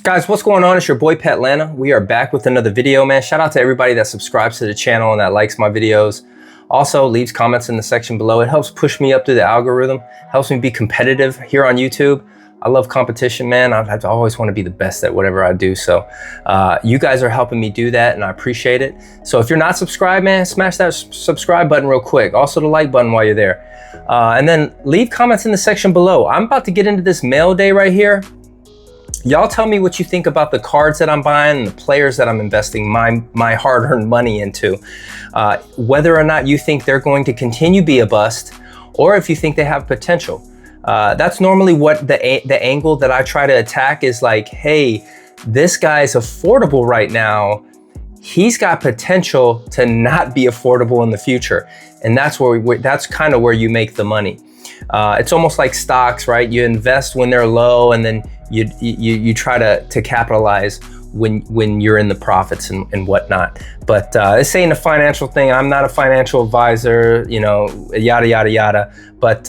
Guys, what's going on? It's your boy Patlanta. We are back with another video, man. Shout out to everybody that subscribes to the channel and that likes my videos. Also leaves comments in the section below. It helps push me up through the algorithm, helps me be competitive here on YouTube. I love competition, man. I always want to be the best at whatever I do. So you guys are helping me do that and I appreciate it. So if you're not subscribed, man, smash that subscribe button real quick. Also the like button while you're there. And then leave comments in the section below. I'm about to get into this mail day right here. Y'all tell me what you think about the cards that I'm buying and the players that I'm investing my hard-earned money into. Whether or not you think they're going to continue to be a bust or if you think they have potential. That's normally what the angle that I try to attack is like, hey, this guy's affordable right now. He's got potential to not be affordable in the future. And that's where that's kind of where you make the money. It's almost like stocks, right? You invest when they're low and then you try to capitalize when you're in the profits and whatnot. But this ain't a financial thing. I'm not a financial advisor, you know, yada, yada, yada. But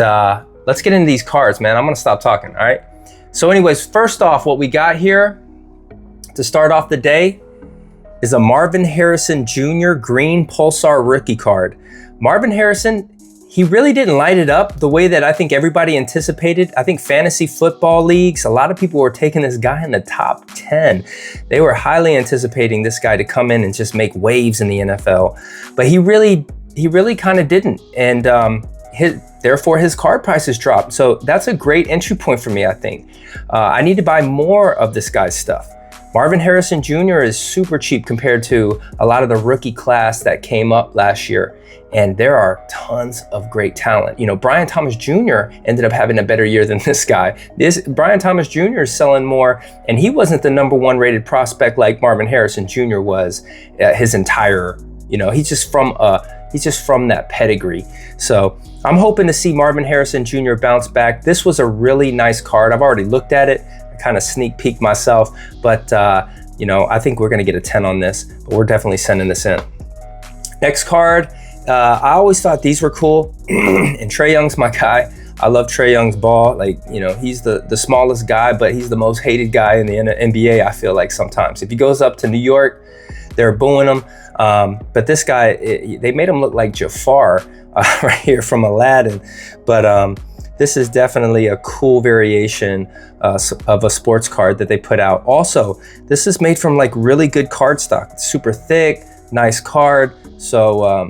let's get into these cards, man. I'm gonna stop talking, all right? So anyways, first off, what we got here to start off the day is a Marvin Harrison Jr. Green Pulsar rookie card. Marvin Harrison, he really didn't light it up the way that I think everybody anticipated. I think fantasy football leagues, a lot of people were taking this guy in the top 10. They were highly anticipating this guy to come in and just make waves in the NFL. But he really kind of didn't. And therefore his card prices dropped. So that's a great entry point for me, I think. I need to buy more of this guy's stuff. Marvin Harrison Jr. is super cheap compared to a lot of the rookie class that came up last year. And there are tons of great talent. You know, Brian Thomas Jr. ended up having a better year than this guy. Brian Thomas Jr. is selling more, and he wasn't the #1 rated prospect like Marvin Harrison Jr. was his entire, you know, he's just from that pedigree. So I'm hoping to see Marvin Harrison Jr. bounce back. This was a really nice card. I've already looked at it. I kind of sneak peeked myself, but you know, I think we're gonna get a 10 on this, but we're definitely sending this in. Next card, I always thought these were cool, and Trae Young's my guy. I love Trae Young's ball. Like, you know, he's the smallest guy, but he's the most hated guy in the NBA, I feel like sometimes. If he goes up to New York, they're booing him. But this guy, they made him look like Jafar right here from Aladdin. But this is definitely a cool variation of a sports card that they put out. Also, this is made from like really good cardstock. It's super thick, nice card. So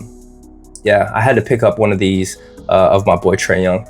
yeah, I had to pick up one of these of my boy Trae Young.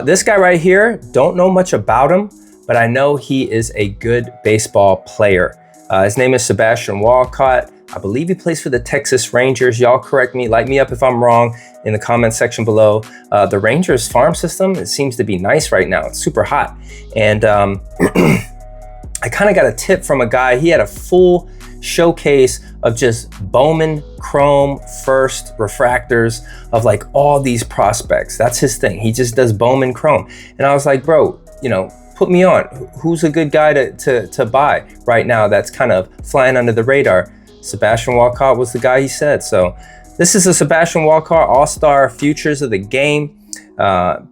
This guy right here, don't know much about him, but I know he is a good baseball player. His name is Sebastian Walcott. I believe he plays for the Texas Rangers. Y'all correct me, light me up if I'm wrong in the comment section below. The Rangers farm system, it seems to be nice right now. It's super hot. And I kind of got a tip from a guy. He had a full showcase of just Bowman Chrome first refractors of like all these prospects. That's his thing. He just does Bowman Chrome. And I was like, bro, you know, put me on. Who's a good guy to buy right now that's kind of flying under the radar? Sebastian Walcott was the guy he said. So this is a Sebastian Walcott All-Star Futures of the Game.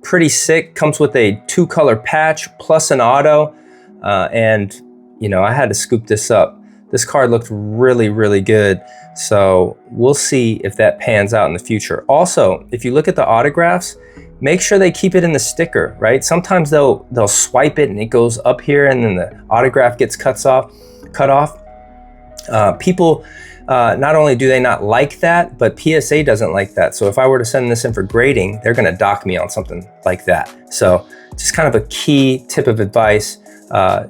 Pretty sick. Comes with a 2-color patch plus an auto. And, you know, I had to scoop this up. This card looked really, really good. So we'll see if that pans out in the future. Also, if you look at the autographs, make sure they keep it in the sticker, right? Sometimes they'll swipe it and it goes up here and then the autograph gets cut off. People, not only do they not like that, but PSA doesn't like that. So if I were to send this in for grading, they're gonna dock me on something like that. So just kind of a key tip of advice,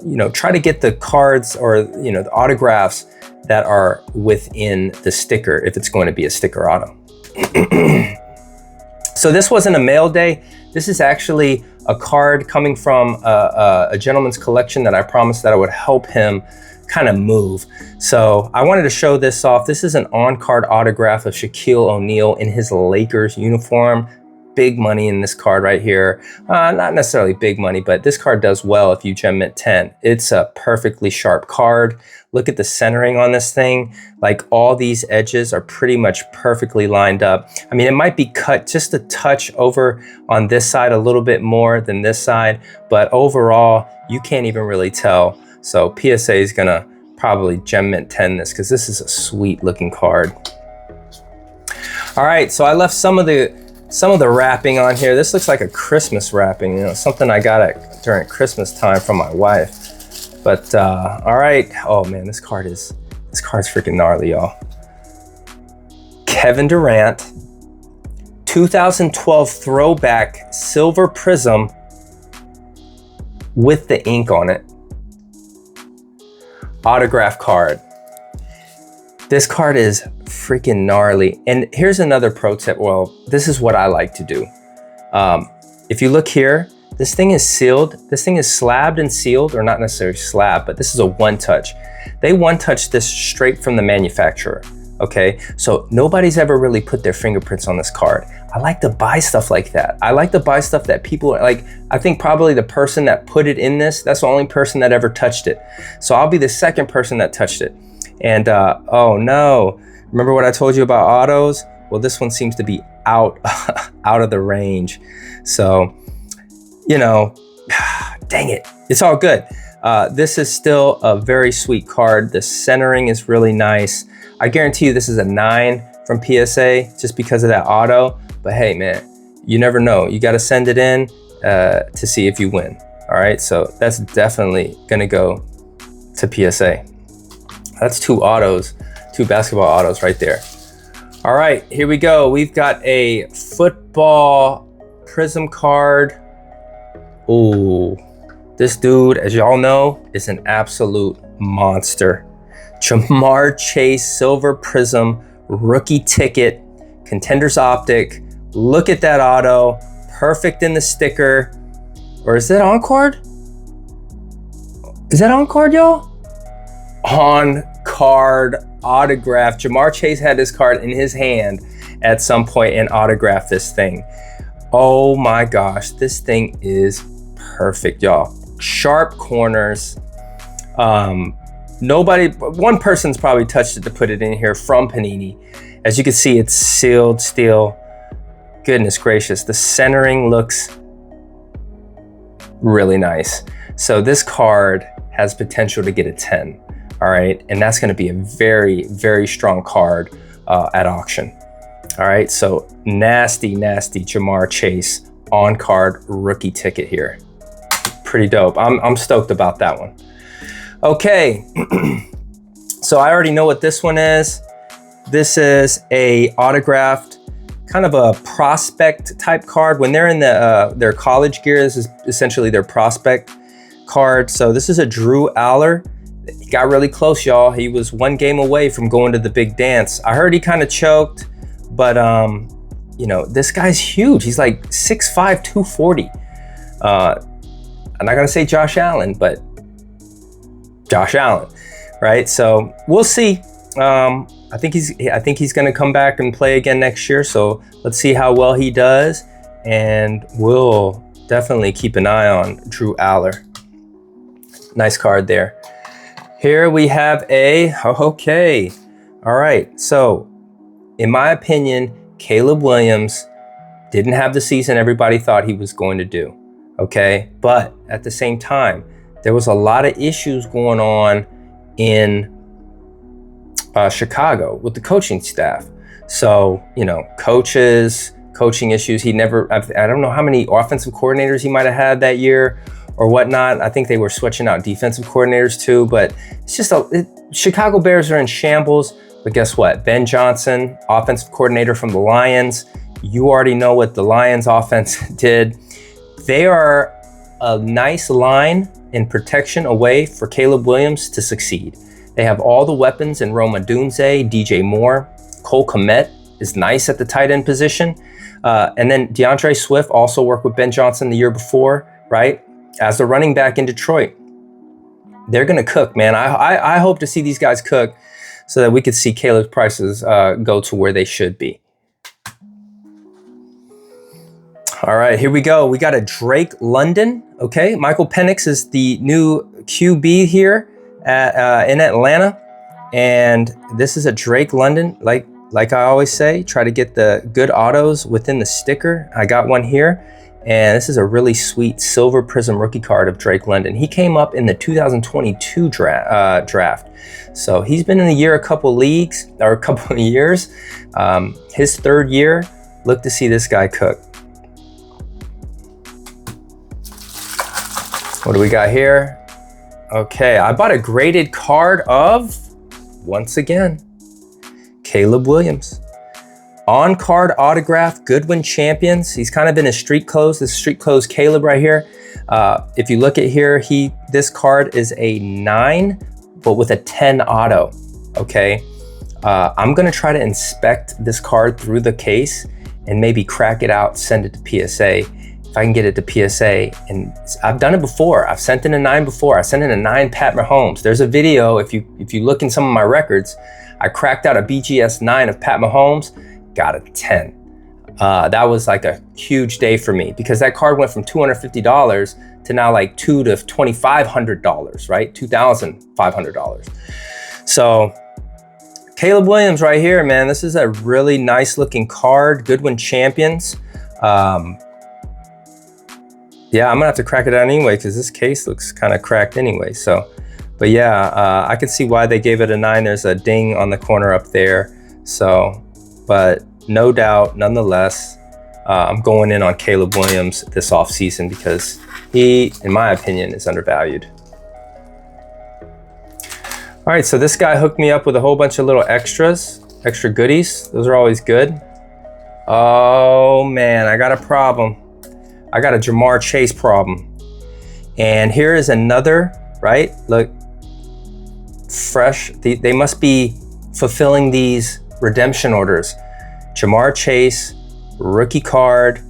you know, try to get the cards or, you know, the autographs that are within the sticker if it's going to be a sticker auto. So this wasn't a mail day. This is actually a card coming from a gentleman's collection that I promised that I would help him kind of move. So I wanted to show this off. This is an on-card autograph of Shaquille O'Neal in his Lakers uniform. big money in this card right here. Not necessarily big money, but this card does well if you gem mint 10. It's a perfectly sharp card. Look at the centering on this thing. Like all these edges are pretty much perfectly lined up. I mean, it might be cut just a touch over on this side a little bit more than this side, but overall, you can't even really tell. So PSA is gonna probably gem mint 10 this because this is a sweet looking card. All right, so I left some of the wrapping on here. This looks like a Christmas wrapping, you know, something I got during Christmas time from my wife. But all right, oh man, this card's freaking gnarly, y'all. Kevin Durant, 2012 throwback silver prism with the ink on it. Autograph card. This card is freaking gnarly. And here's another pro tip. Well, this is what I like to do. If you look here, this thing is sealed. This thing is slabbed and sealed, or not necessarily slabbed, but this is a one touch. They one touch this straight from the manufacturer. Okay, so nobody's ever really put their fingerprints on this card. I like to buy stuff like that. I like to buy stuff that people like. I think probably the person that put it in this, that's the only person that ever touched it. So I'll be the second person that touched it. And oh no, remember what I told you about autos? Well, this one seems to be out of the range. So, you know, dang it, it's all good. This is still a very sweet card. The centering is really nice. I guarantee you this is a 9 from PSA just because of that auto. But hey, man, you never know. You got to send it in to see if you win. All right, so that's definitely gonna go to PSA. That's two basketball autos right there. All right, here we go. We've got a football prism card. Ooh, this dude, as y'all know, is an absolute monster. Jamar Chase Silver Prism rookie ticket, Contenders Optic. Look at that auto, perfect in the sticker. Or is that on card? Is that on card, y'all? On card autograph. Jamar Chase had this card in his hand at some point and autographed this thing. Oh my gosh, this thing is perfect, y'all. Sharp corners. One person's probably touched it to put it in here from Panini. As you can see, it's sealed steel. Goodness gracious, the centering looks really nice. So this card has potential to get a 10. All right, and that's going to be a very, very strong card at auction. All right, so nasty Jamar Chase on card rookie ticket here. Pretty dope. I'm stoked about that one. Okay, so I already know what this one is. This is a autographed, kind of a prospect type card. When they're in their college gear, this is essentially their prospect card. So this is a Drew Aller. He got really close, y'all. He was one game away from going to the big dance. I heard he kind of choked, but you know, this guy's huge. He's like 6'5", 240. I'm not gonna say Josh Allen, but Josh Allen, right? So we'll see. I think he's gonna come back and play again next year. So let's see how well he does, and we'll definitely keep an eye on Drew Aller. Nice card there. Here we have okay. All right, so in my opinion, Caleb Williams didn't have the season everybody thought he was going to do, okay? But at the same time, there was a lot of issues going on in Chicago with the coaching staff. So, you know, coaching issues. I don't know how many offensive coordinators he might have had that year or whatnot. I think they were switching out defensive coordinators too, but it's just Chicago Bears are in shambles. But guess what? Ben Johnson, offensive coordinator from the Lions. You already know what the Lions offense did. They are a nice line in protection away for Caleb Williams to succeed. They have all the weapons in Rome Odunze, DJ Moore. Cole Kmet is nice at the tight end position. And then DeAndre Swift also worked with Ben Johnson the year before, right? As the running back in Detroit. They're going to cook, man. I hope to see these guys cook so that we could see Caleb's prices go to where they should be. All right, here we go. We got a Drake London. Okay, Michael Penix is the new QB here in Atlanta, and this is a Drake London. Like I always say, try to get the good autos within the sticker. I got one here, and this is a really sweet silver prism rookie card of Drake London. He came up in the 2022 draft, so he's been in the year a couple leagues or a couple of years. His third year. Look to see this guy cook. What do we got here? Okay, I bought a graded card of, once again, Caleb Williams. On card autograph, Goodwin Champions. He's kind of in his street clothes. This street clothes Caleb right here. If you look at here, this card is a 9, but with a 10 auto. Okay, I'm gonna try to inspect this card through the case and maybe crack it out, send it to PSA. If I can get it to PSA, and I've done it before. I've sent in a 9 before. I sent in a 9 Pat Mahomes. There's a video, if you look in some of my records, I cracked out a BGS 9 of Pat Mahomes, got a 10. That was like a huge day for me because that card went from $250 to now like $2,000 to $2,500, right? $2,500. So Caleb Williams right here, man. This is a really nice looking card. Goodwin Champions. Yeah, I'm gonna have to crack it out anyway because this case looks kind of cracked anyway. So, but yeah, I can see why they gave it a 9. There's a ding on the corner up there. So, but no doubt, nonetheless, I'm going in on Caleb Williams this offseason because he, in my opinion, is undervalued. All right, so this guy hooked me up with a whole bunch of little extra goodies. Those are always good. Oh man, I got a problem. I got a Jamar Chase problem. And here is another, right? Look, fresh. They must be fulfilling these redemption orders. Jamar Chase, rookie card,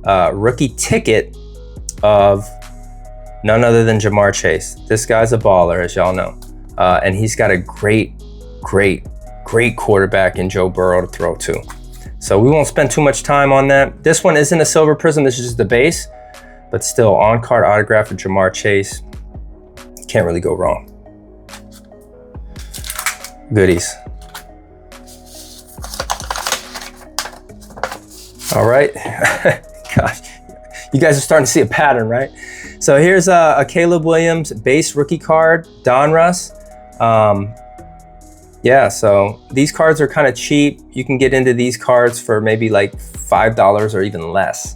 rookie ticket of none other than Jamar Chase. This guy's a baller, as y'all know. And he's got a great quarterback in Joe Burrow to throw to. So we won't spend too much time on that. This one isn't a silver prism, this is just the base, but still on card autograph of Jamar Chase. Can't really go wrong. Goodies. All right, gosh, you guys are starting to see a pattern, right? So here's a Caleb Williams base rookie card, Donruss. Yeah, so these cards are kind of cheap. You can get into these cards for maybe like $5 or even less,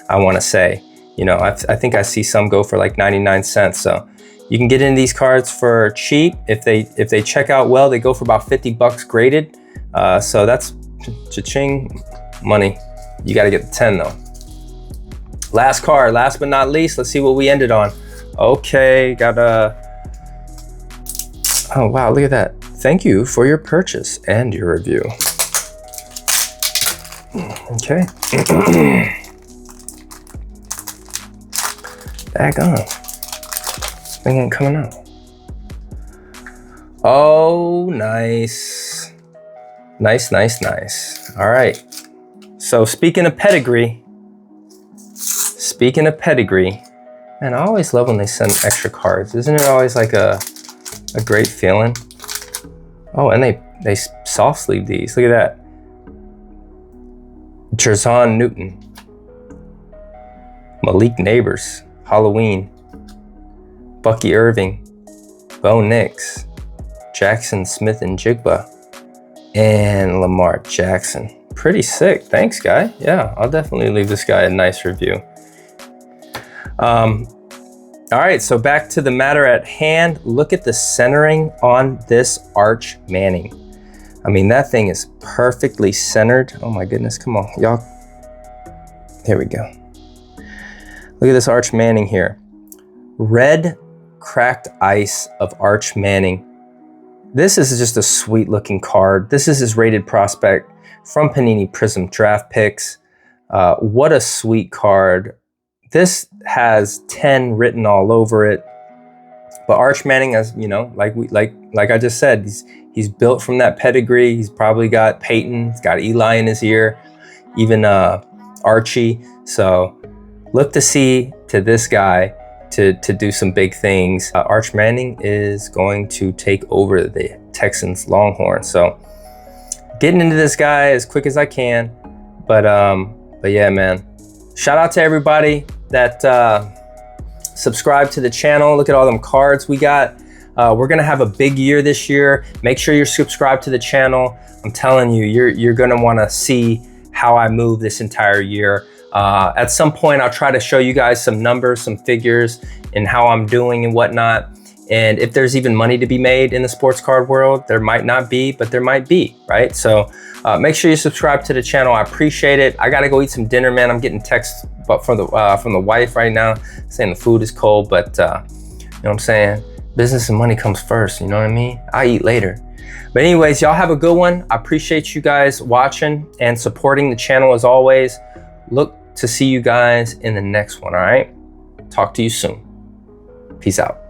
I want to say. You know, I think I see some go for like 99 cents. So you can get into these cards for cheap. If they check out well, they go for about 50 bucks graded. So that's cha-ching money. You got to get the 10 though. Last card, last but not least, let's see what we ended on. Okay, got a, oh wow, look at that. Thank you for your purchase and your review. Okay. Daggone. Thing ain't coming out. Oh, nice. Nice. All right. So speaking of pedigree, man, I always love when they send extra cards. Isn't it always like a great feeling? Oh, and they soft sleeve these. Look at that. Jerzon Newton. Malik Neighbors. Halloween. Bucky Irving. Bo Nix. Jackson Smith and Jigba. And Lamar Jackson. Pretty sick. Thanks, guy. Yeah, I'll definitely leave this guy a nice review. All right, so back to the matter at hand. Look at the centering on this Arch Manning. I mean, that thing is perfectly centered. Oh my goodness, come on, y'all. Here we go. Look at this Arch Manning here. Red cracked ice of Arch Manning. This is just a sweet looking card. This is his rated prospect from Panini Prism Draft Picks. What a sweet card. This has 10 written all over it. But Arch Manning, as you know, like I just said, he's built from that pedigree. He's probably got Peyton, he's got Eli in his ear. Even Archie. So look to see to this guy to do some big things. Arch Manning is going to take over the Texans Longhorns. So getting into this guy as quick as I can. But yeah, man. Shout out to everybody that subscribe to the channel. Look at all them cards we got. We're gonna have a big year this year. Make sure you're subscribed to the channel. I'm telling you, you're gonna wanna see how I move this entire year. At some point, I'll try to show you guys some numbers, some figures, and how I'm doing and whatnot. And if there's even money to be made in the sports card world, there might not be, but there might be, right? So make sure you subscribe to the channel. I appreciate it. I gotta go eat some dinner, man. I'm getting texts from the wife right now saying the food is cold, but you know what I'm saying? Business and money comes first, you know what I mean? I eat later. But anyways, y'all have a good one. I appreciate you guys watching and supporting the channel as always. Look to see you guys in the next one, all right? Talk to you soon. Peace out.